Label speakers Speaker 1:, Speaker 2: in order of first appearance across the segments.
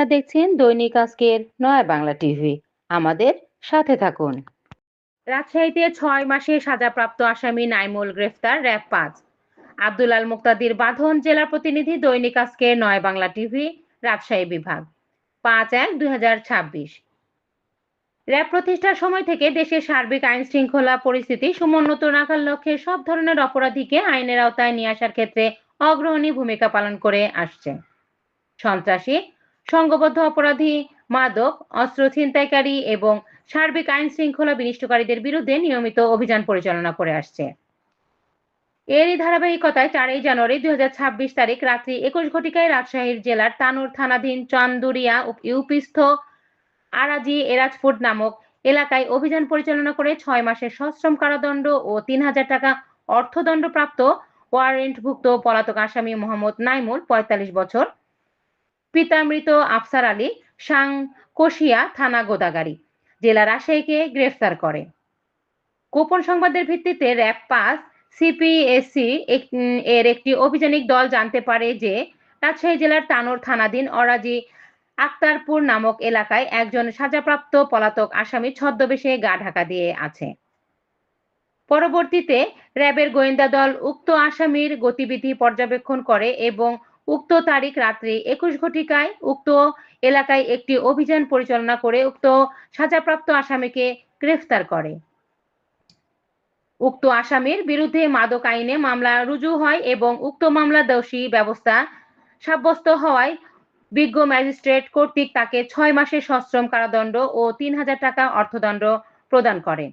Speaker 1: আপনারা দেখছেন দৈনিক আজকের নয়া বাংলা টিভি। আমাদের সাথে থাকুন। রাজশাহীতে 6 মাসে সাজাপ্রাপ্ত আসামি নাইমুল গ্রেফতার, র‍্যাব 5। আব্দুল আল মুক্তাদির বাঁধন, জেলা প্রতিনিধি, দৈনিক আজকের নয়া বাংলা টিভি, রাজশাহী বিভাগ, 5/1/2026। র‍্যাব প্রতিষ্ঠার সময় থেকে দেশের সার্বিক আইন শৃঙ্খলা পরিস্থিতি সমুন্নত রাখার লক্ষ্যে সব ধরনের অপরাধীকে আইনের আওতায় নিয়ে আসার ক্ষেত্রে অগ্রণী ভূমিকা পালন করে আসছে। সন্ত্রাসী, সংঘবদ্ধ অপরাধী, মাদক, অস্ত্র ছিনতাইকারী এবং সার্বিক আইন শৃঙ্খলা বিনষ্টকারীদের বিরুদ্ধে নিয়মিত অভিযান পরিচালনা করে আসছে। এরই ধারাবাহিকতায় 4 জানুয়ারি 2026 তারিখ রাত্রি 21 ঘটিকায় রাজশাহী জেলার তানোর থানাধীন চান্দুরিয়া ইউপিস্থ আরাজি এরাজফুড নামক এলাকায় অভিযান পরিচালনা করে 6 মাসের সশ্রম কারাদণ্ড ও 3000 টাকা অর্থদণ্ডপ্রাপ্ত ওয়ারেন্টভুক্ত পলাতক আসামি মোহাম্মদ নাইমুল, 45 বছর, পিতা মৃত আফসার আলী, সাংকোশিয়া থানা, গোদাগাড়ী, জেলা, রাজশাহীকে গ্রেফতার করে। গোপন সংবাদের ভিত্তিতে র‍্যাব 5 সিপিএসসি এর একটি অভিযানিক দল জানতে পারে যে রাজশাহী জেলার তানোর থানাধীন অরাজি আক্তারপুর নামক এলাকায় একজন সাজাপ্রাপ্ত পলাতক আসামি ছদ্মবেশে গা ঢাকা দিয়ে আছে। পরবর্তীতে র‍্যাবের গোয়েন্দা দল উক্ত আসামির গতিবিধি পর্যবেক্ষণ করে এবং উক্ত তারিখ রাত্রি 21 ঘটিকায় উক্ত এলাকায় একটি অভিযান পরিচালনা করে উক্ত সাজাপ্রাপ্ত আসামিকে গ্রেফতার করে। উক্ত আসামির বিরুদ্ধে মাদক আইনে মামলা রুজু হয় এবং উক্ত মামলা দোষী ব্যবস্থা সাব্যস্ত হওয়ায় বিজ্ঞ ম্যাজিস্ট্রেট কর্তৃক তাকে 6 মাসের সশ্রম কারাদণ্ড ও 3000 টাকা অর্থদণ্ড প্রদান করে।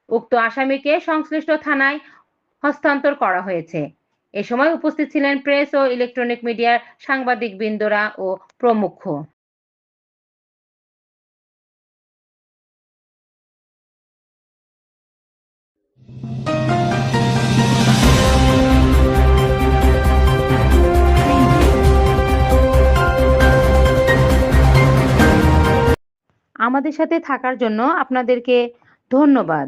Speaker 1: উক্ত আসামিকে সংশ্লিষ্ট থানায় হস্তান্তর করা হয়েছে। এ সময় উপস্থিত ছিলেন প্রেস ও ইলেকট্রনিক মিডিয়ার সাংবাদিকবৃন্দরা ও প্রমুখ। আমাদের সাথে থাকার জন্য আপনাদেরকে ধন্যবাদ।